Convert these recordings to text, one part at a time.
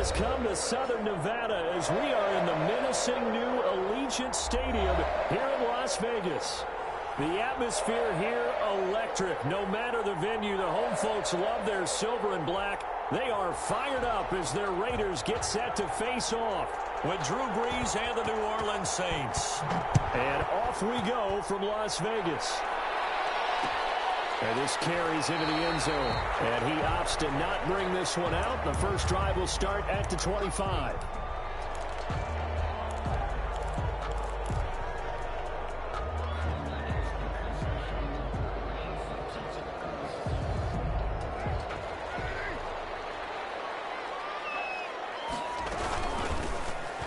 has come to Southern Nevada as we are in the menacing new Allegiant Stadium here in Las Vegas. The atmosphere here electric. No matter the venue, the home folks love their silver and black. They are fired up as their Raiders get set to face off with Drew Brees and the New Orleans Saints. And off we go from Las Vegas. And this carries into the end zone. And he opts to not bring this one out. The first drive will start at the 25.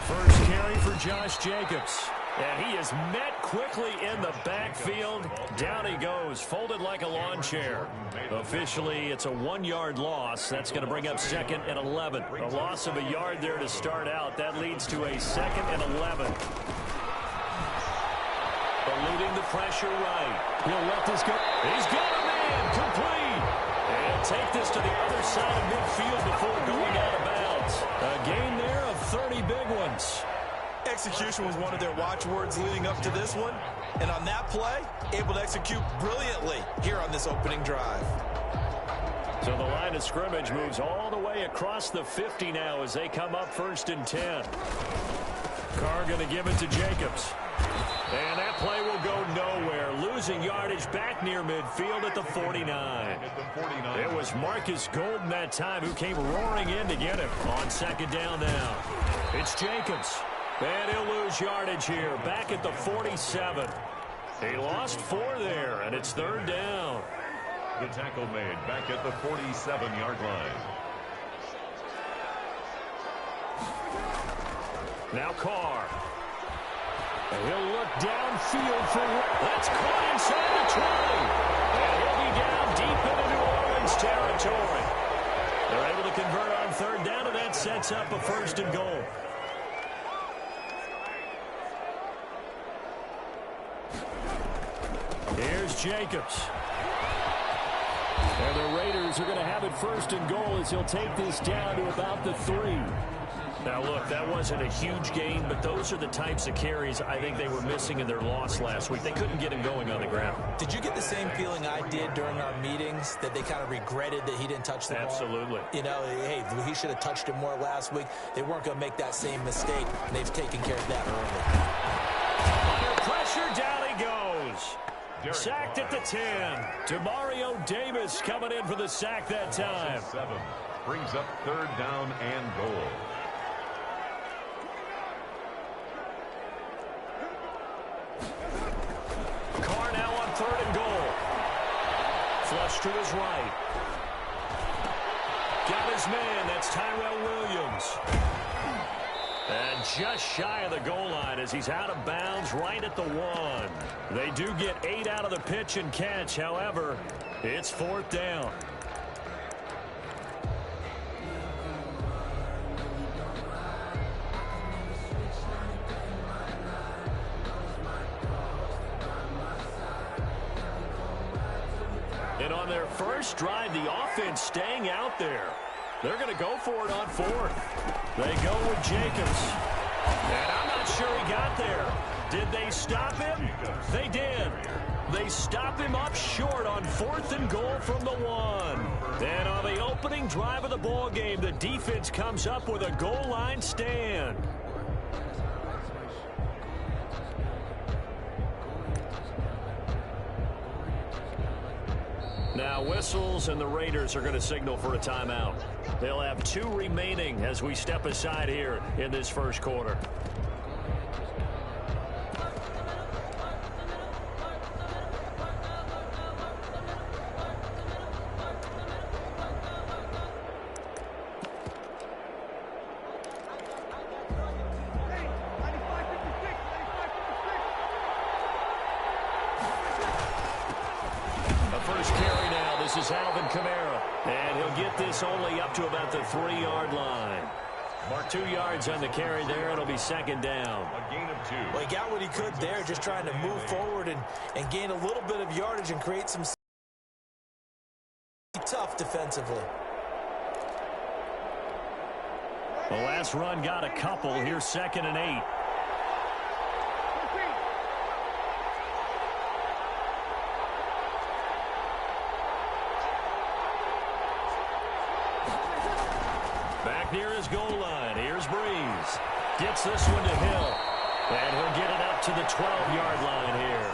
First carry for Josh Jacobs. And he is met quickly in the backfield. Down he goes, folded like a lawn chair. Officially, it's a 1-yard loss. That's going to bring up 2nd and 11. A loss of a yard there to start out. That leads to a 2nd and 11. Eluding the pressure right. He'll let this go. He's got a man complete. And take this to the other side of midfield before going out of bounds. A gain there of 30 big ones. Execution was one of their watchwords leading up to this one. And on that play, able to execute brilliantly here on this opening drive. So the line of scrimmage moves all the way across the 50 now as they come up 1st and 10. Carr going to give it to Jacobs. And that play will go nowhere. Losing yardage back near midfield at the 49. It was Marcus Golden that time who came roaring in to get him on 2nd down now. It's Jacobs. And he'll lose yardage here, back at the 47. He lost 4 there, and it's 3rd down. The tackle made back at the 47-yard line. Now Carr. And he'll look downfield for... That's caught inside the 20. And he'll be down deep into New Orleans territory. They're able to convert on 3rd down, and that sets up a 1st and goal. Here's Jacobs. And the Raiders are going to have it 1st and goal as he'll take this down to about the 3. Now, look, that wasn't a huge gain, but those are the types of carries I think they were missing in their loss last week. They couldn't get him going on the ground. Did you get the same feeling I did during our meetings, that they kind of regretted that he didn't touch the ball? Absolutely. You know, hey, he should have touched it more last week. They weren't going to make that same mistake, and they've taken care of that early. Under pressure, down he goes. Sacked at the 10. Demario Davis coming in for the sack that time. 7 brings up 3rd down and goal. Carr now on 3rd and goal. Flush to his right. Got his man. That's Tyrell Williams. And just shy of the goal line as he's out of bounds right at the 1. They do get 8 out of the pitch and catch. However, it's 4th down. And on their first drive, the offense staying out there. They're going to go for it on 4th. They go with Jacobs. And I'm not sure he got there. Did they stop him? They did. They stop him up short on 4th and goal from the 1. And on the opening drive of the ball game, the defense comes up with a goal line stand. Now whistles, and the Raiders are going to signal for a timeout. They'll have 2 remaining as we step aside here in this first quarter. This is Alvin Kamara, and he'll get this only up to about the 3-yard line. Mark 2 yards on the carry there. It'll be 2nd down. A gain of 2. Well, he got what he could there, just trying to move forward and gain a little bit of yardage and create some tough defensively. The last run got a couple. Here's 2nd and 8. Back near his goal line. Here's Breeze. Gets this one to Hill. And he'll get it up to the 12-yard line here.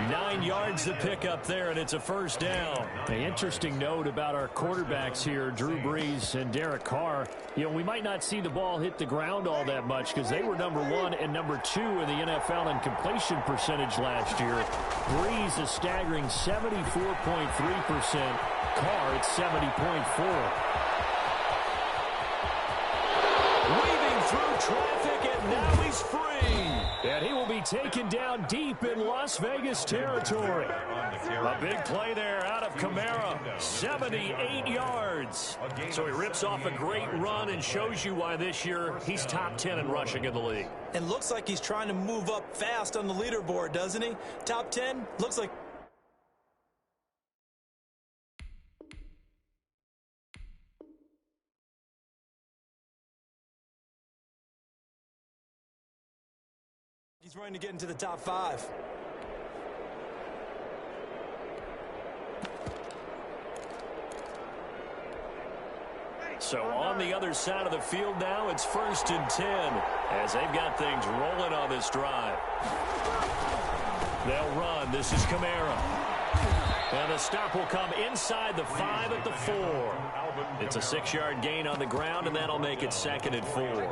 9 yards to pick up there, and it's a first down. An interesting note about our quarterbacks here, Drew Brees and Derek Carr. You know, we might not see the ball hit the ground all that much because they were number 1 and number 2 in the NFL in completion percentage last year. Brees is staggering 74.3%. Carr at 70.4%. Weaving through traffic, and now he's free. And he will be taken down deep in Las Vegas territory. A big play there out of Kamara. 78 yards. So he rips off a great run and shows you why this year he's top 10 in rushing in the league. And looks like he's trying to move up fast on the leaderboard, doesn't he? Top 10? Looks like... he's running to get into the top 5. So on the other side of the field now, it's 1st and 10 as they've got things rolling on this drive. They'll run. This is Kamara. And the stop will come inside the 5 at the 4. It's a 6-yard gain on the ground, and that'll make it 2nd and 4.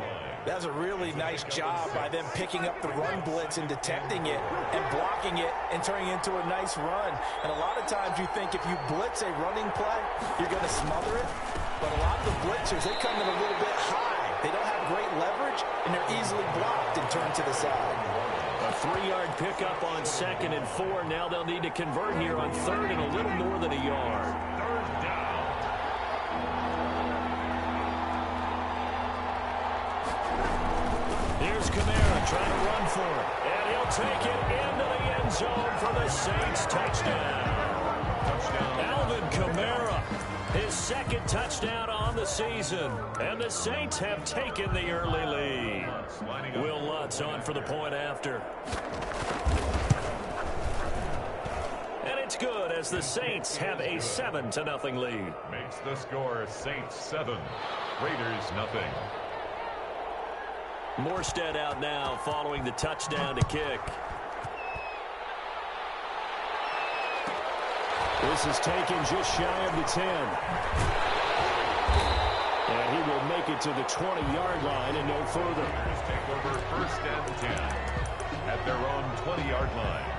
That's a really nice job by them picking up the run blitz and detecting it and blocking it and turning it into a nice run. And a lot of times you think if you blitz a running play, you're going to smother it. But a lot of the blitzers, they come in a little bit high. They don't have great leverage, and they're easily blocked and turned to the side. A 3-yard pickup on 2nd and 4. Now they'll need to convert here on 3rd and a little more than a yard. 3rd down. Here's Kamara trying to run for it. And he'll take it into the end zone for the Saints touchdown. Alvin Kamara, his 2nd touchdown on the season. And the Saints have taken the early lead. Will Lutz on for the point after. And it's good as the Saints have a 7-0 lead. Makes the score Saints 7, Raiders 0. Morstead out now following the touchdown to kick. This is taken just shy of the 10. And he will make it to the 20-yard line and no further. Raiders take over 1st and 10 at their own 20-yard line.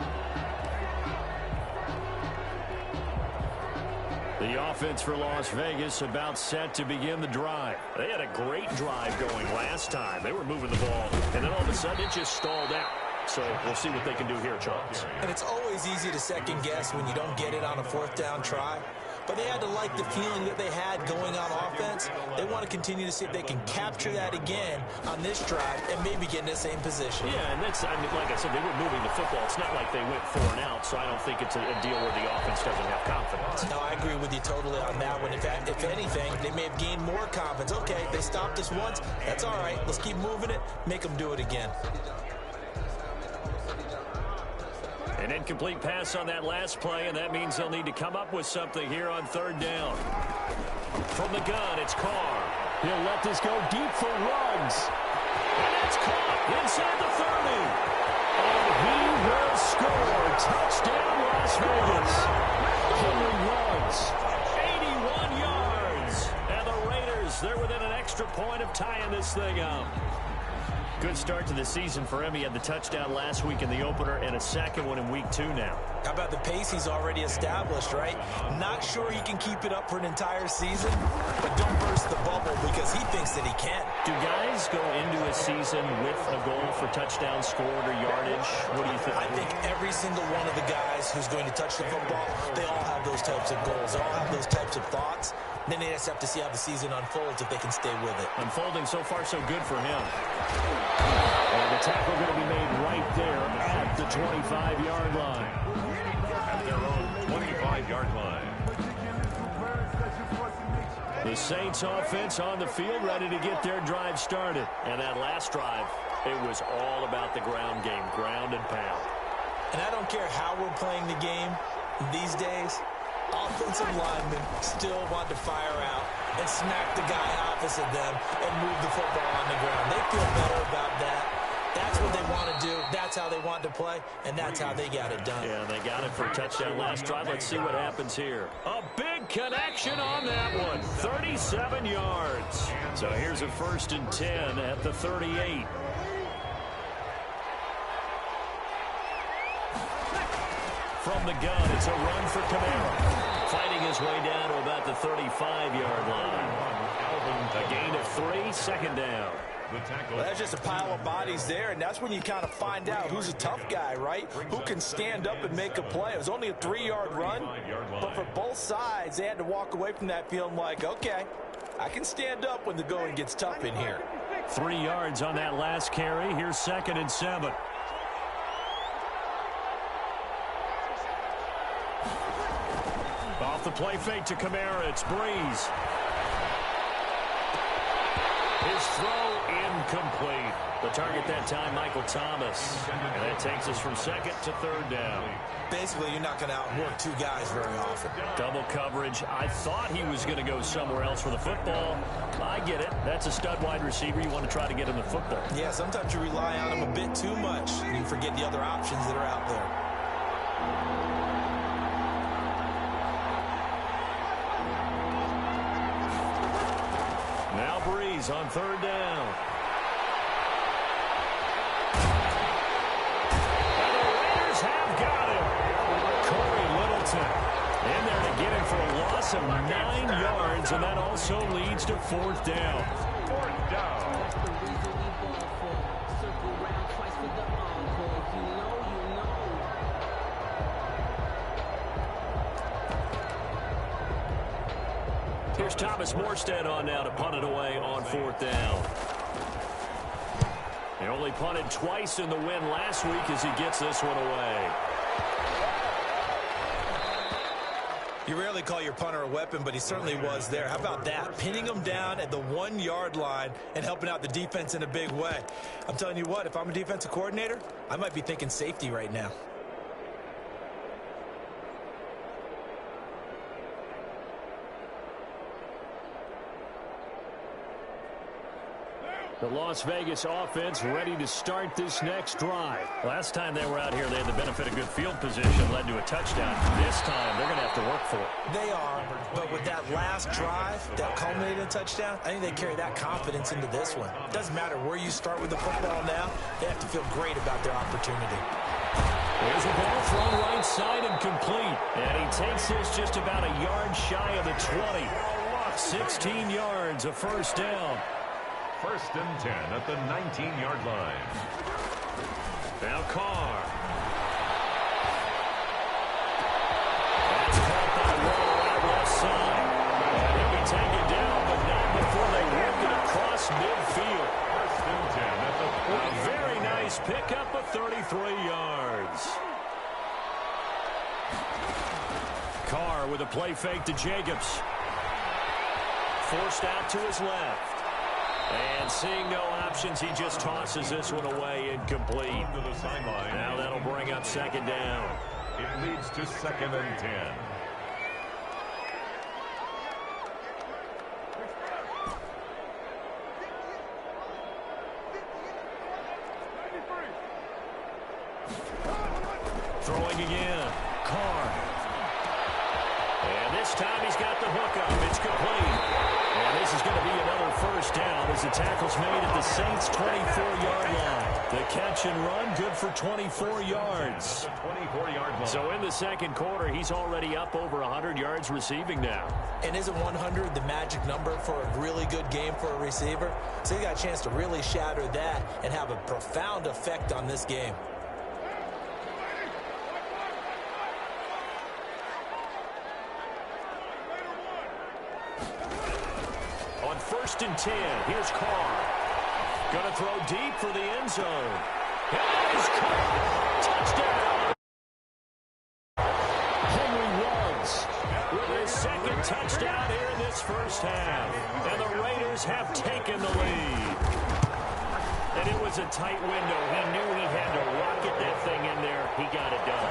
The offense for Las Vegas about set to begin the drive. They had a great drive going last time. They were moving the ball, and then all of a sudden it just stalled out. So we'll see what they can do here, Charles. And it's always easy to second guess when you don't get it on a 4th down try. But they had to like the feeling that they had going on offense. They want to continue to see if they can capture that again on this drive and maybe get in the same position. Yeah, and that's, I mean, like I said, they were moving the football. It's not like they went 4 and out, so I don't think it's a deal where the offense doesn't have confidence. No, I agree with you totally on that one. If anything, they may have gained more confidence. Okay, they stopped us once. That's all right. Let's keep moving it. Make them do it again. An incomplete pass on that last play, and that means they'll need to come up with something here on 3rd down. From the gun, it's Carr. He'll let this go deep for Ruggs. And it's caught inside the 30. And he will score. Touchdown, Las Vegas. Henry Ruggs, 81 yards. And the Raiders, they're within an extra point of tying this thing up. Good start to the season for him. He had the touchdown last week in the opener and a 2nd one in week 2 now. How about the pace he's already established, right? Not sure he can keep it up for an entire season, but don't burst the bubble because he thinks that he can. Do guys go into a season with a goal for touchdowns scored or yardage? What do you think? I think every single one of the guys who's going to touch the football, they all have those types of goals. They all have those types of thoughts. Then they just have to see how the season unfolds if they can stay with it. Unfolding so far so good for him. And the tackle going to be made right there at the 25-yard line. At their own 25-yard line. The Saints offense on the field, ready to get their drive started. And that last drive, it was all about the ground game, ground and pound. And I don't care how we're playing the game these days, offensive linemen still want to fire out and smack the guy opposite them and move the football on the ground. They feel better about that. That's what they want to do. That's how they want to play, and that's how they got it done. Yeah, they got it for a touchdown last drive. Let's see what happens here. A big connection on that one. 37 yards. So here's a 1st and 10 at the 38. From the gun, it's a run for Kamara. Fighting his way down to about the 35-yard line. A gain of 3, 2nd down. Well, that's just a pile of bodies there, and that's when you kind of find out who's a tough guy, right? Who can stand up and make a play. It was only a 3-yard run, but for both sides, they had to walk away from that feeling like, okay, I can stand up when the going gets tough in here. 3 yards on that last carry. Here's 2nd and 7. Off the play fake to Kamara, it's Breeze. His throw incomplete. The target that time, Michael Thomas. And that takes us from 2nd to 3rd down. Basically, you're not going to outwork 2 guys very often. Double coverage. I thought he was going to go somewhere else for the football. I get it. That's a stud wide receiver. You want to try to get him the football. Yeah, sometimes you rely on him a bit too much, and you forget the other options that are out there. Now Breeze on 3rd down. And the Raiders have got him. Corey Littleton in there to get him for a loss of 9 yards, and that also leads to 4th down. 4th down. Here's Thomas Morstead on now to punt it away on 4th down. He only punted twice in the win last week as he gets this one away. You rarely call your punter a weapon, but he certainly was there. How about that? Pinning him down at the 1-yard line and helping out the defense in a big way. I'm telling you what, if I'm a defensive coordinator, I might be thinking safety right now. The Las Vegas offense ready to start this next drive. Last time they were out here, they had the benefit of good field position, led to a touchdown. This time, they're going to have to work for it. They are, but with that last drive that culminated in a touchdown, I think they carry that confidence into this one. It doesn't matter where you start with the football now. They have to feel great about their opportunity. There's a ball thrown right side and complete. And he takes this just about a yard shy of the 20. 16 yards, a 1st down. 1st and 10 at the 19-yard line. Now Carr. That's caught by Waller out left side. And he'll be taken down, but not before they work it across midfield. 1st and 10 at the 40. A very nice pickup of 33 yards. Carr with a play fake to Jacobs. Forced out to his left. And seeing no options, he just tosses this one away incomplete. To the sideline. Now that'll bring up 2nd down. It leads to 2nd and 10. Throwing again. Carr. And this time he's got the hookup. It's complete. And this is going to be another 1st down as the tackle's made at the Saints' 24-yard line. The catch and run, good for 24 yards. 24-yard line. So in the 2nd quarter, he's already up over 100 yards receiving now. And isn't 100 the magic number for a really good game for a receiver? So he got a chance to really shatter that and have a profound effect on this game. On 1st and 10, here's Carr. Going to throw deep for the end zone. Here's Carr. Touchdown. Henry Ruggs with his second touchdown here in this first half. And the Raiders have taken the lead. And it was a tight window. He knew he had to rocket that thing in there. He got it done.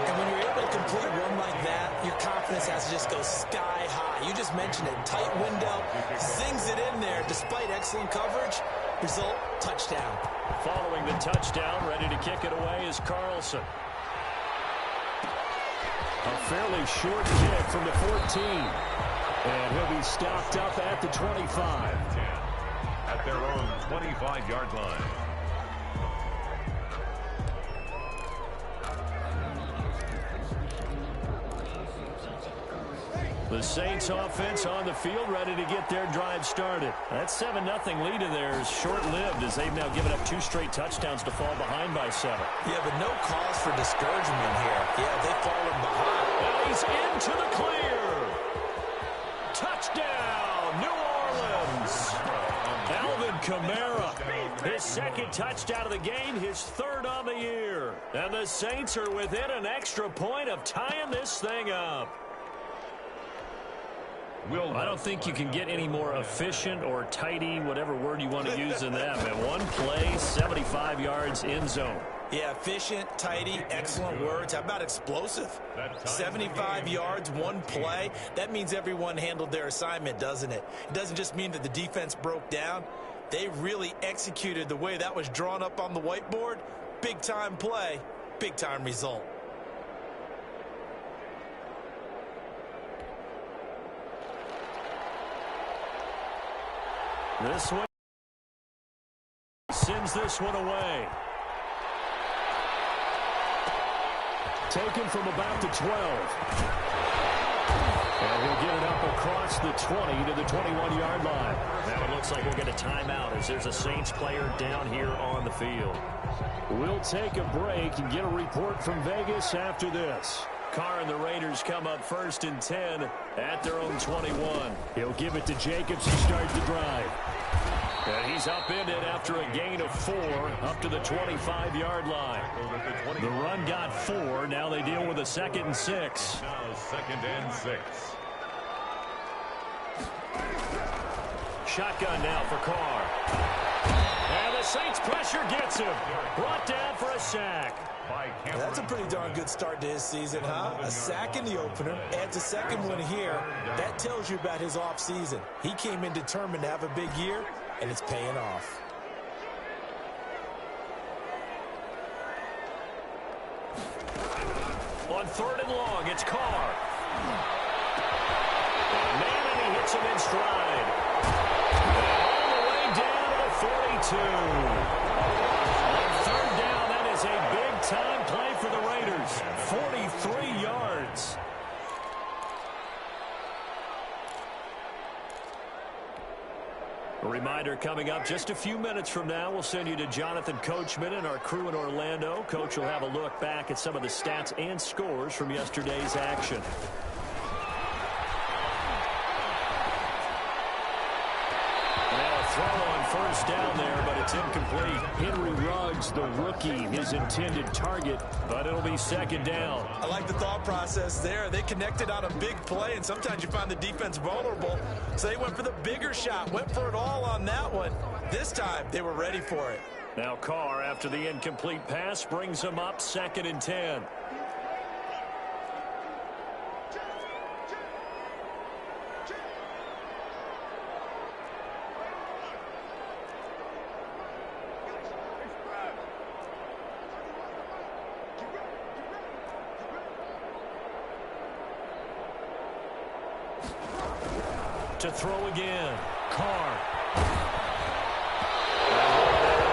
And when you're able to complete a run like that, your confidence has to just go sky high. You just mentioned it. Tight window, zings it in there despite excellent coverage. Result, touchdown. Following the touchdown, ready to kick it away is Carlson. A fairly short kick from the 14. And he'll be stopped up at the 25. At their own 25-yard line. The Saints offense on the field, ready to get their drive started. That 7-0 lead in there is short-lived as they've now given up 2 straight touchdowns to fall behind by 7. Yeah, but no cause for discouragement here. Yeah, they've fallen behind. Now he's into the clear. Touchdown, New Orleans. Alvin Kamara, his second touchdown of the game, his third on the year. And the Saints are within an extra point of tying this thing up. I don't think you can get any more efficient or tidy, whatever word you want to use in that. Man, one play, 75 yards in zone. Yeah, efficient, tidy, excellent words. How about explosive? 75 yards, one play. That means everyone handled their assignment, doesn't it? It doesn't just mean that the defense broke down. They really executed the way that was drawn up on the whiteboard. Big-time play, big-time result. This one sends this one away. Taken from about the 12. And he'll get it up across the 20 to the 21-yard line. Now it looks like we'll get a timeout as there's a Saints player down here on the field. We'll take a break and get a report from Vegas after this. Carr and the Raiders come up 1st and 10 at their own 21. He'll give it to Jacobs to start the drive. And he's upended after a gain of 4 up to the 25-yard line. The run got 4. Now they deal with a 2nd and 6. Now 2nd and 6. Shotgun now for Carr. And the Saints pressure gets him. Brought down for a sack. That's a pretty darn good start to his season, huh? A sack in the opener, adds a second one here. That tells you about his offseason. He came in determined to have a big year, and it's paying off. On 3rd and long, it's Carr. And man, and he hits him in stride. And all the way down to the 42. On 3rd down, that is a big-time play for the Raiders. 43 yards. A reminder coming up just a few minutes from now, we'll send you to Jonathan Coachman and our crew in Orlando. Coach will have a look back at some of the stats and scores from yesterday's action. Now a throw on 1st down there, but it's incomplete. Henry Ruggs, the rookie, his intended target, but it'll be 2nd down. I like the thought process there. They connected on a big play, and sometimes you find the defense vulnerable. So they went for the bigger shot, went for it all on that one. This time, they were ready for it. Now Carr, after the incomplete pass, brings him up 2nd and 10. To throw again. Carr.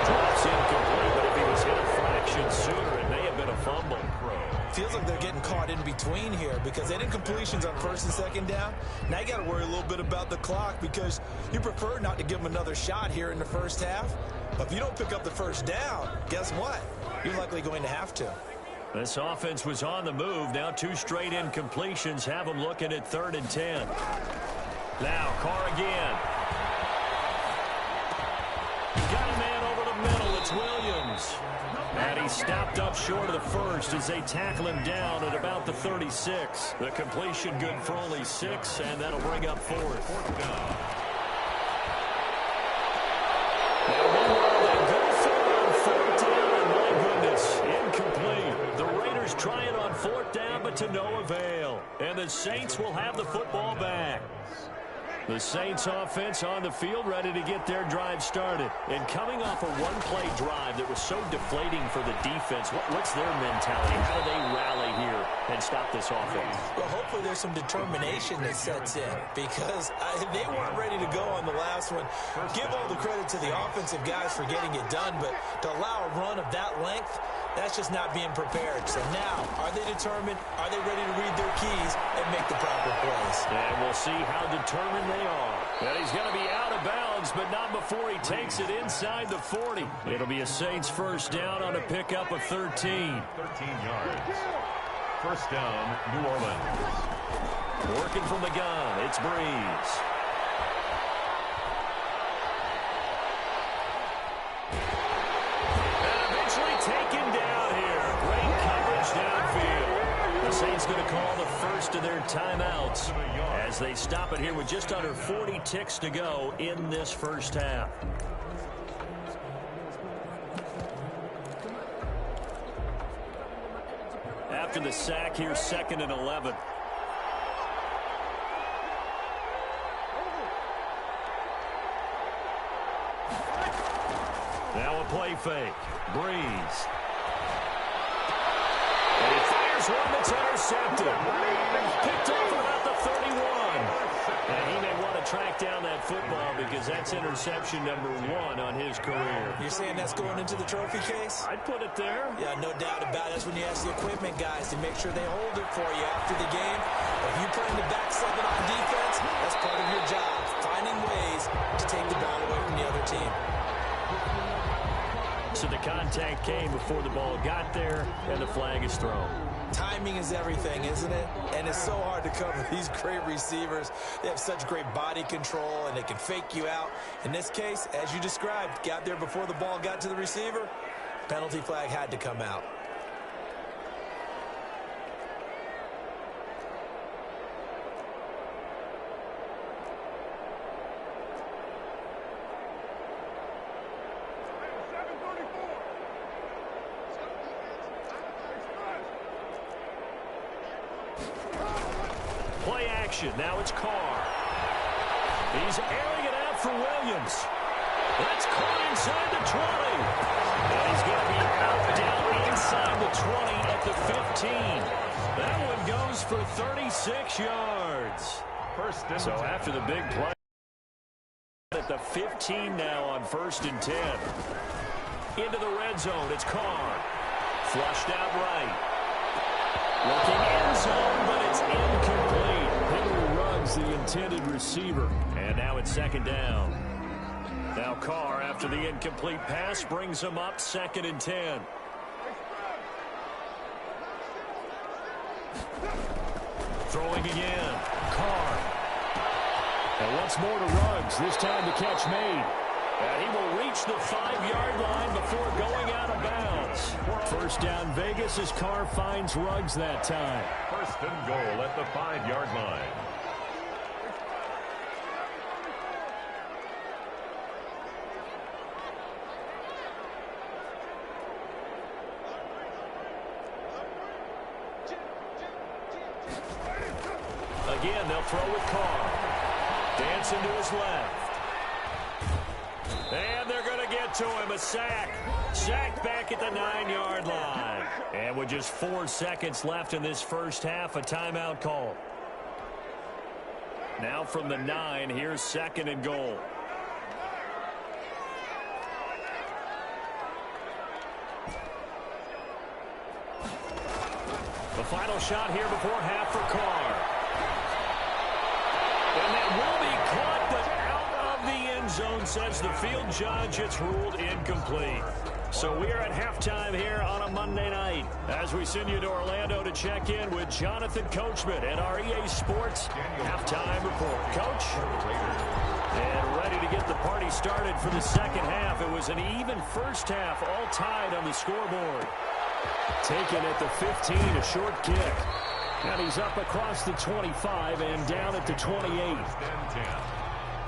Drops incomplete, but if he was hit a fraction sooner, it may have been a fumble. Feels like they're getting caught in between here because they did incompletions on 1st and 2nd down. Now you got to worry a little bit about the clock because you prefer not to give them another shot here in the first half. But if you don't pick up the 1st down, guess what? You're likely going to have to. This offense was on the move. Now 2 straight incompletions have them looking at 3rd and 10. Now, Carr again. Got a man over the middle. It's Williams. goes. And he's stopped up short of the first as they tackle him down at about the 36. The completion good for only 6, and that'll bring up 4th. Now, meanwhile, they go for it on 4th down, and my goodness, incomplete. The Raiders try it on 4th down, but to no avail. And the Saints will have the football back. The Saints offense on the field ready to get their drive started. And coming off a one-play drive that was so deflating for the defense, what's their mentality? How do they rally here and stop this offense? Well, hopefully there's some determination that sets in because they weren't ready to go on the last one. Give all the credit to the offensive guys for getting it done, but to allow a run of that length, that's just not being prepared. So now, are they determined? Are they ready to read their keys and make the proper plays? And we'll see how determined they are. And he's going to be out of bounds, but not before he takes it inside the 40. It'll be a Saints first down on a pickup of 13. 13 yards. First down, New Orleans. Working from the gun, it's Breeze. Taken down here. Great coverage downfield. The Saints going to call the first of their timeouts as they stop it here with just under 40 ticks to go in this first half. After the sack, here's 2nd and 11. Now a play fake. Breeze. And he fires one that's intercepted. Picked off about the 31. And he may want to track down that football because that's interception number 1 on his career. You're saying that's going into the trophy case? I'd put it there. Yeah, no doubt about it. That's when you ask the equipment guys to make sure they hold it for you after the game. If you play in the back 7 on defense, that's part of your job, finding ways to take the ball away from the other team. So the contact came before the ball got there, and the flag is thrown. Timing is everything, isn't it? And it's so hard to cover these great receivers. They have such great body control, and they can fake you out. In this case, as you described, got there before the ball got to the receiver. Penalty flag had to come out. Play action. Now it's Carr. He's airing it out for Williams. That's caught inside the 20. And he's going to be out down inside the 20 at the 15. That one goes for 36 yards. So after the big play, at the 15 now on 1st and 10. Into the red zone. It's Carr. Flushed out right. Looking end zone, but it's incomplete. Henry Ruggs, the intended receiver. And now it's 2nd down. Now Carr, after the incomplete pass, brings him up 2nd and 10. Throwing again. Carr. And once more to Ruggs. This time the catch made. And he will reach the 5-yard line before going out of bounds. First down Vegas as Carr finds Ruggs that time. 1st and goal at the 5-yard line. Again, they'll throw with Carr. Dancing to his left. And they're going to get to him. A sack. Sack back at the 9-yard line. And with just 4 seconds left in this first half, a timeout call. Now from the 9, here's 2nd and goal. The final shot here before half for Carr. And that will be caught, but out of the end zone, says the field judge. It's ruled incomplete. So we are at halftime here on a Monday night as we send you to Orlando to check in with Jonathan Coachman at our EA Sports Halftime Report. Coach? And ready to get the party started for the second half. It was an even first half, all tied on the scoreboard. Taken at the 15, a short kick. And he's up across the 25 and down at the 28.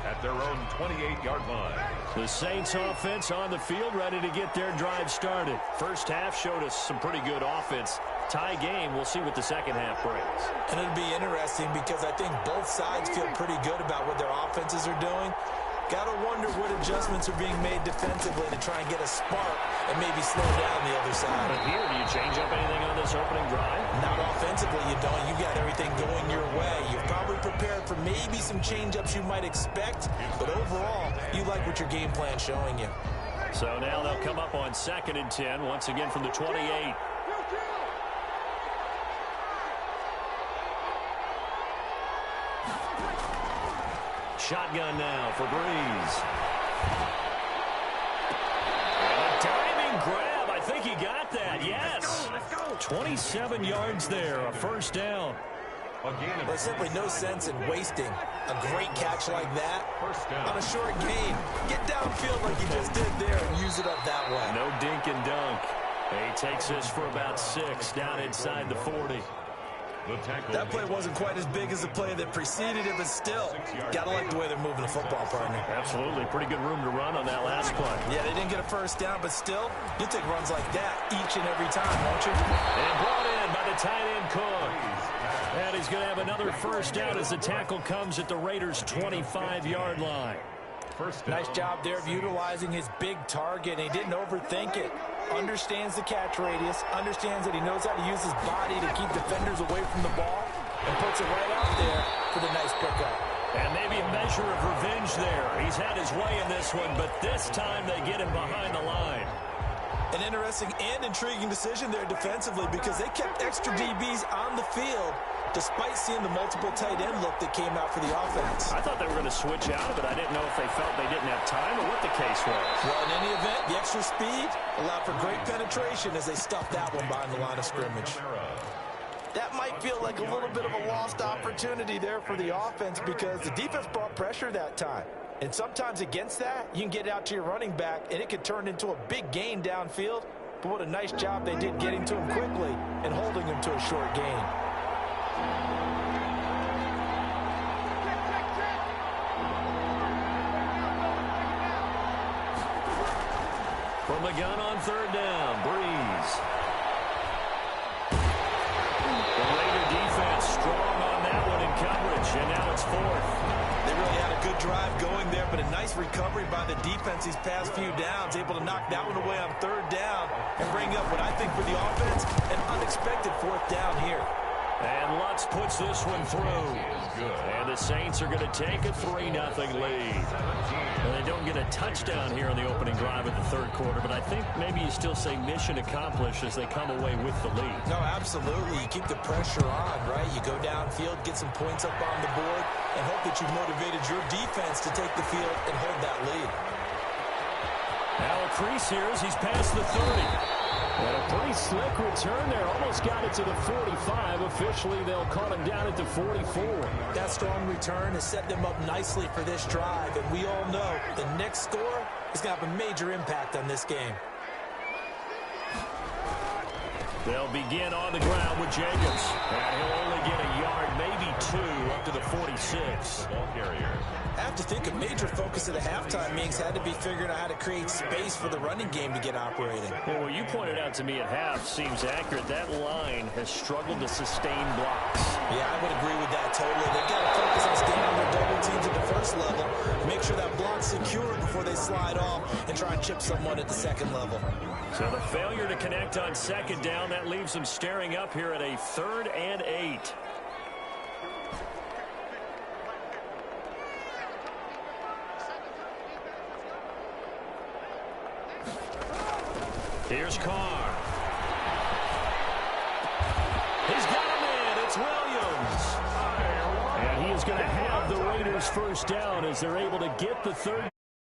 At their own 28-yard line. The Saints offense on the field, ready to get their drive started. First half showed us some pretty good offense. Tie game. We'll see what the second half brings. And it'll be interesting because I think both sides feel pretty good about what their offenses are doing. Got to wonder what adjustments are being made defensively to try and get a spark and maybe slow down the other side. But here, do you change up anything on this opening drive? Not offensively, you don't. You got everything going your way. You've probably prepared for maybe some change-ups you might expect, but overall, you like what your game plan's showing you. So now they'll come up on 2nd and 10, once again from the 28. Shotgun now for Breeze. And a diving grab. I think he got that. Yes. 27 yards there. A first down. There's simply no sense in wasting a great catch like that on a short gain. Get downfield like you just did there and use it up that way. No dink and dunk. He takes this for about 6 down inside the 40. That play wasn't quite as big as the play that preceded it, but still, got to like the way they're moving the football, partner. Absolutely. Pretty good room to run on that last play. Yeah, they didn't get a first down, but still, you take runs like that each and every time, won't you? And brought in by the tight end Cook. And he's going to have another first down as the tackle comes at the Raiders' 25-yard line. Nice job there of utilizing his big target, and he didn't overthink it. Understands the catch radius, understands that he knows how to use his body to keep defenders away from the ball, and puts it right out there for the nice pickup. And maybe a measure of revenge there. He's had his way in this one, but this time they get him behind the line. An interesting and intriguing decision there defensively because they kept extra DBs on the field despite seeing the multiple tight end look that came out for the offense. I thought they were going to switch out, but I didn't know if they felt they didn't have time or what the case was. Well, in any event, the extra speed allowed for great penetration as they stuffed that one behind the line of scrimmage. That might feel like a little bit of a lost opportunity there for the offense because the defense brought pressure that time. And sometimes against that, you can get out to your running back, and it could turn into a big gain downfield. But what a nice job they did getting to him quickly and holding him to a short gain. From the gun on 3rd down, Breeze. The Raider defense strong on that one in coverage, and now it's 4th. They really had a good drive going there, but a nice recovery by the defense these past few downs, able to knock that one away on 3rd down and bring up what I think for the offense, an unexpected 4th down here. And Lutz puts this one through. And the Saints are going to take a 3-0 lead. And they don't get a touchdown here on the opening drive of the 3rd quarter, but I think maybe you still say mission accomplished as they come away with the lead. No, absolutely. You keep the pressure on, right? You go downfield, get some points up on the board, and hope that you've motivated your defense to take the field and hold that lead. Now a crease here as he's past the 30. And a pretty slick return there. Almost got it to the 45. Officially, they'll call him down at the 44. That strong return has set them up nicely for this drive. And we all know the next score is going to have a major impact on this game. They'll begin on the ground with Jacobs. And he'll only get a yard, maybe 2, up to the 46. Ball carrier. I have to think a major focus of the halftime meetings had to be figuring out how to create space for the running game to get operating. Well, what you pointed out to me at half seems accurate. That line has struggled to sustain blocks. Yeah, I would agree with that totally. They've got to focus on staying on their double teams at the first level, make sure that block's secure before they slide off and try and chip someone at the second level. So the failure to connect on 2nd down, that leaves them staring up here at a 3rd and 8. Here's Carr. He's got him in. It's Williams. And he is going to have the Raiders' first down as they're able to get the 3rd.